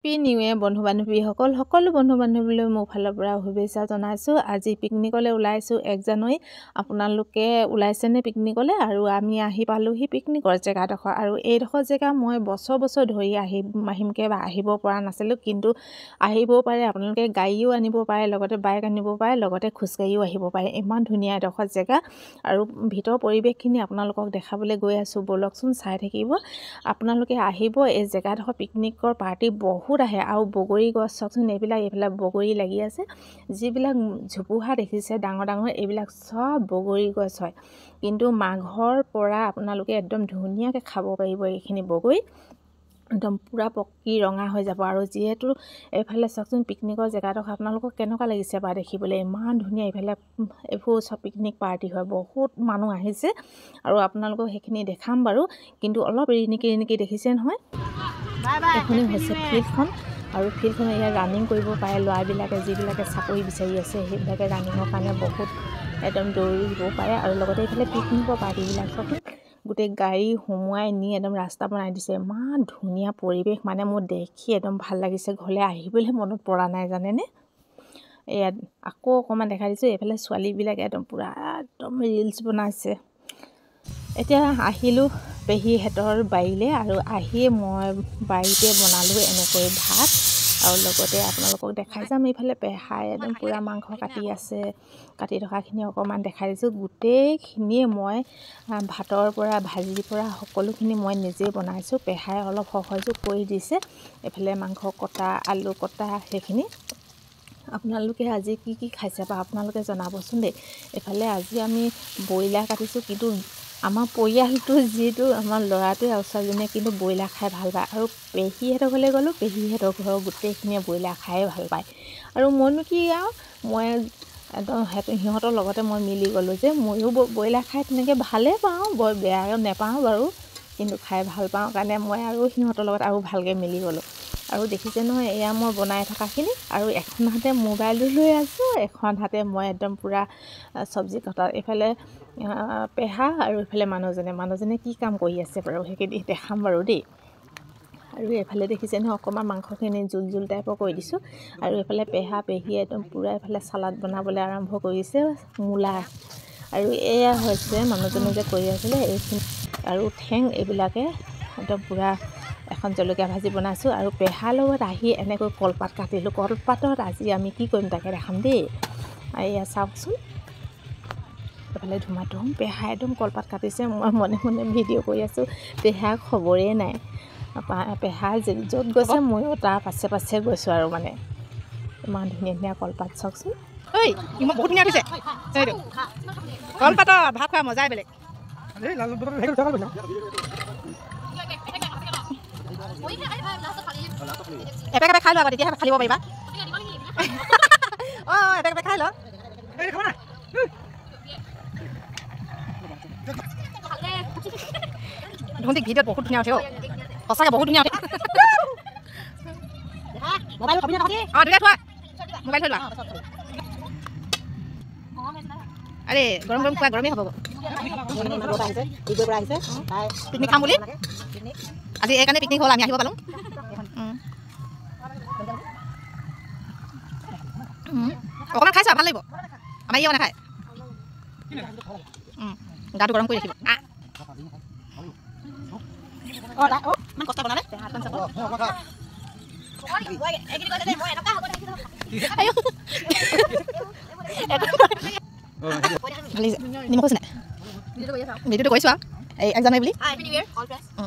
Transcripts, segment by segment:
Happy new year বন্ধু-বান্ধৱীসকল, সকলো বন্ধু-বান্ধৱীলৈ মোৰ ফালৰ পৰা শুভেচ্ছা জনাইছোঁ। আজি পিকনিকলৈ ওলাইছোঁ 1 জানুৱাৰী। আপোনালোকে ওলাইছেনে পিকনিকলৈ? আৰু আমি আহি পালোহি পিকনিকৰ জেগাডোখৰ। আৰু এইডোখৰ জেগা মই বছৰ ধৰি আহিমকৈ আহিব পৰা নাছিলোঁ, কিন্তু আহিবও পাৰে। আপোনালোকে গাড়ীও আনিব পাৰে, লগতে বাইক আনিব পাৰে, লগতে খোজকাঢ়িও আহিব পাৰে। ইমান ধুনীয়া এডোখৰ জেগা আৰু ভিতৰৰ পৰিৱেশখিনি আপোনালোকক দেখাবলৈ গৈ আছোঁ। ব'লকচোন চাই থাকিব। আপোনালোকে আহিব, এই জেগাডোখৰ পিকনিকৰ পাৰ্টি বহুত আহে। আৰু বগৰী গছ চাওকচোন, এইফালে বগৰী লাগি আছে। যিবিলাক ঝোপোহা দেখিছে ডাঙৰ এইবিলাক চব বগৰী গছ হয়। কিন্তু মাঘৰ পৰা আপোনালোকে একদম ধুনীয়াকৈ খাব পাৰিব এইখিনি বগৰী। একদম পূৰা পকি ৰঙা হৈ যাব। আৰু যিহেতু এইফালে চাওকচোন পিকনিকৰ জেগাডোখৰ আপোনালোকক কেনেকুৱা লাগিছে বা দেখিবলৈ, ইমান ধুনীয়া। এইবোৰ চব পিকনিক পাৰ্টি হয়, বহুত মানুহ আহিছে। আৰু আপোনালোকক সেইখিনি দেখাম বাৰু, কিন্তু অলপ ৰিণিকি দেখিছে নহয়। এইখনেই হৈছে ফিল্ডখন। আৰু ফিল্ডখনত ইয়াত ৰানিং কৰিব পাৰে ল'ৰাবিলাকে, যিবিলাকে চাকৰি বিচাৰি আছে সেইবিলাকে ৰানিঙৰ কাৰণে বহুত একদম দৌৰিব পাৰে। আৰু লগতে এইফালে পিকনিকৰ পাৰ্টিবিলাক চাওকচোন, গোটেই গাড়ী সোমোৱাই নি একদম ৰাস্তা বনাই দিছে। ইমান ধুনীয়া পৰিৱেশ, মানে মোৰ দেখি একদম ভাল লাগিছে। ঘৰলৈ আহিবলৈ মনত পৰা নাই জানেনে। ইয়াত আকৌ অকণমান দেখাই দিছোঁ। এইফালে ছোৱালীবিলাকে একদম পূৰা একদম ৰিলচ বনাইছে। এতিয়া আহিলোঁ পেহীহঁতৰ বাৰীলৈ, আৰু আহিয়ে মই বাৰীতে বনালোঁ এনেকৈ ভাত। আৰু লগতে আপোনালোকক দেখাই যাম, এইফালে পেহাই একদম পূৰা মাংস কাটি আছে। কাটি থকাখিনি অকণমান দেখাই দিছোঁ। গোটেইখিনিয়ে মই ভাতৰ পৰা ভাজিৰ পৰা সকলোখিনি মই নিজেই বনাইছোঁ। পেহাই অলপ সহযোগ কৰি দিছে। এইফালে মাংস কটা, আলু কটা, সেইখিনি। আপোনালোকে আজি কি খাইছে বা আপোনালোকে জনাবচোন দেই। এইফালে আজি আমি ব্ৰইলাৰ কাটিছোঁ, কিন্তু আমাৰ পৰিয়ালটো যিটো আমাৰ ল'ৰাটোৱে আৰু ছোৱালীজনীয়ে কিন্তু ব্ৰইলাৰ খাই ভাল পায়। আৰু পেহীহঁতৰ ঘৰলৈ গ'লোঁ, পেহীহঁতৰ ঘৰৰ গোটেইখিনিয়ে ব্ৰইলাৰ খায়ে ভাল পায়। আৰু মইনো কি আৰু, মই একদম সিহঁতৰ লগতে মই মিলি গ'লোঁ যে ময়ো ব্ৰইলাৰ খাই তেনেকৈ ভালেই পাওঁ, বৰ বেয়া নেপাওঁ বাৰু, কিন্তু খাই ভাল পাওঁ কাৰণে মই আৰু সিহঁতৰ লগত আৰু ভালকৈ মিলি গ'লোঁ। আৰু দেখিছে নহয়, এয়া মই বনাই থকাখিনি। আৰু এখন হাতে মোবাইলটো লৈ আছোঁ, এখন হাতে মই একদম পূৰা চব্জি কটা। এইফালে পেহা আৰু এইফালে মানুহজনে কি কাম কৰি আছে বাৰু, সেইখিনি দেখাম বাৰু দেই। আৰু এইফালে দেখিছে নহয়, অকণমান মাংসখিনি জোল টাইপৰ কৰি দিছোঁ। আৰু এইফালে পেহীয়ে একদম পূৰা এইফালে চালাড বনাবলৈ আৰম্ভ কৰিছে, মূলা। আৰু এয়া হৈছে মানুহজনে যে কৰি আছিলে এইখিনি, আৰু ঠেং এইবিলাকে একদম পূৰা এখন জলকীয়া ভাজি বনাইছোঁ। আৰু পেহাৰ লগত আহি এনেকৈ কলপাত কাটিলোঁ। কলপাতত আজি আমি কি কৰিম তাকে দেখাম দেই। এয়া চাওকচোন, এইফালে ধুমাধুম পেহাই একদম কলপাত কাটিছে। মই মনে ভিডিঅ' কৰি আছোঁ, পেহাৰ খবৰেই নাই। পেহা য'ত গৈছে ময়ো তাৰ পাছে গৈছোঁ। আৰু মানে ইমান ধুনীয়া কলপাত চাওকচোন। ঐ ইমান বহুত ধুনীয়া দিছে এইটো কলপাতৰ ভাত খোৱা মজাই বেলেগ। এপেক খাই লোৱা, তেতিয়াহে ফালিব পাৰিবা। অঁ এপেক খাই ল। ধুন্দিক ভিডিঅ'ত বহুত ধুনীয়া উঠে, সঁচাকৈ বহুত ধুনীয়া উঠে। মোবাইল অঁ তেতিয়া থোৱা, মোবাইল থৈ লোৱা। আৰে গৰম খোৱা, গৰমেই হ'ব। পিকনিক খাম বুলি আজি এইকাৰণে পিকনিক হ'ল, আমি আহিব পালোঁ। অকণমান খাইছা ভাল লাগিব, আমাৰ ইয়ে নাখায়। গাটো গৰম কৰি ৰাখিব। ইমান কষ্ট বনালে। নিমখ হৈছে নাই ভিডিঅ'টো কৰিছোঁ আৰু এই 1 জানুৱাৰী বুলি।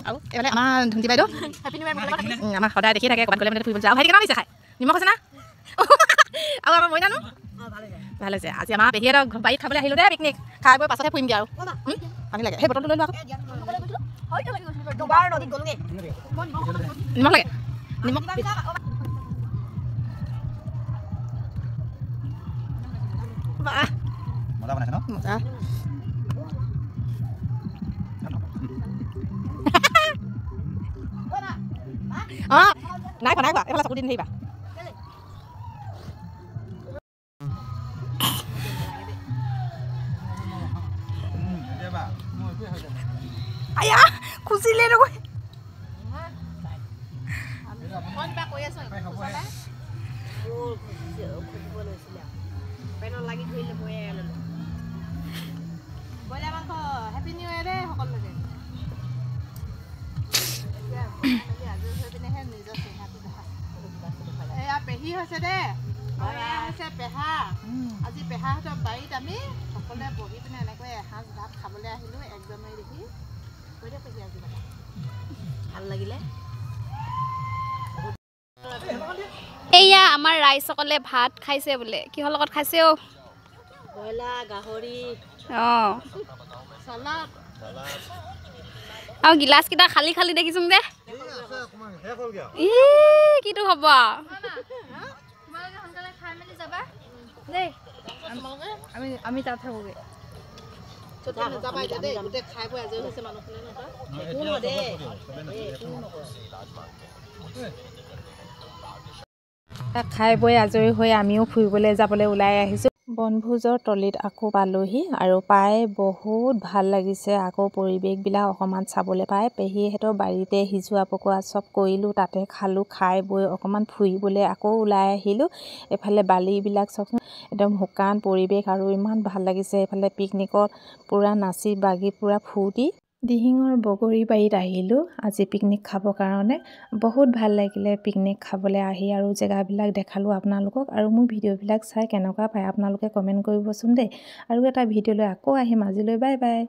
আৰু এইফালে আমাৰ ধুমতি বাইদেউ আমাৰ সদায় দেখি থাকে, ক'ৰবাত গ'লে মানে ফুৰিব যায়। আৰু ভাইটি কেনেকুৱা লাগিছে খাই, নিমখ হৈছে না? আৰু আমাৰ মইনানো ভাল হৈছে। আজি আমাৰ পেহীহঁতৰ বাৰীত খাবলৈ আহিলোঁ দেই পিকনিক। খাই বৈ পাছতহে ফুৰিমগৈ আৰু পানী লাগে। সেই বটলটো লৈ লোৱা আকৌ। নিমখ লাগে, নিমখ মজা বনাইছে ন? মজা। অঁ নাই খোৱা এইফালে চকু দি নাথাকিবা। আয়া খুচিলে নহয়। হেপী নিউ ইয়েৰ দেই সকলোকে নিজৰ চেহেৰাটো দেখা এয়া পেহী হৈছে দেই এয়া হৈছে পেহা আজি পেহাহঁতৰ বাৰীত আমি সকলোৱে বহি পিনে এনেকৈ এসাঁজ ভাত খাবলৈ আহিলোঁ 1 জানুৱাৰী দেখি কৈ দে পেহী আজি ভাল লাগিলে এয়া আমাৰ ৰাইজসকলে ভাত খাইছে বোলে কিহৰ লগত খাইছে অ ব্ৰইলাৰ গাহৰি চালাড আৰু গিলাচ কিটা খালি খালি দেখিছোং দে ই কিটো হ'ব তোমালোকে সোনকালে খাই মেলি যাবা দেই আমি তাত থাকোগে খাই বৈ আজৰি হৈছে মানুহখিনি খাই বৈ আজৰি হৈ আমিও ফুৰিবলৈ যাবলৈ ওলাই আহিছোঁ বনভোজৰ তলিত আকৌ পালোহি আৰু পাই বহুত ভাল লাগিছে আকৌ পৰিৱেশবিলাক অকণমান চাবলৈ পাই পেহীহঁতৰ বাৰীতে সিজোৱা পকোৱা চব কৰিলোঁ তাতে খালোঁ খাই বৈ অকণমান ফুৰিবলৈ আকৌ ওলাই আহিলোঁ এফালে বালিবিলাক চব একদম শুকান পৰিৱেশ আৰু ইমান ভাল লাগিছে এইফালে পিকনিকত পূৰা নাচি বাগি পূৰা ফূৰ্তি দিহিঙৰ বগৰী বাৰীত আহিলোঁ আজি পিকনিক খাবৰ কাৰণে বহুত ভাল লাগিলে পিকনিক খাবলৈ আহি আৰু জেগাবিলাক দেখালোঁ আপোনালোকক আৰু মোৰ ভিডিঅ'বিলাক চাই কেনেকুৱা পায় আপোনালোকে কমেণ্ট কৰিবচোন দেই আৰু এটা ভিডিঅ' লৈ আকৌ আহিম আজিলৈ বাই বাই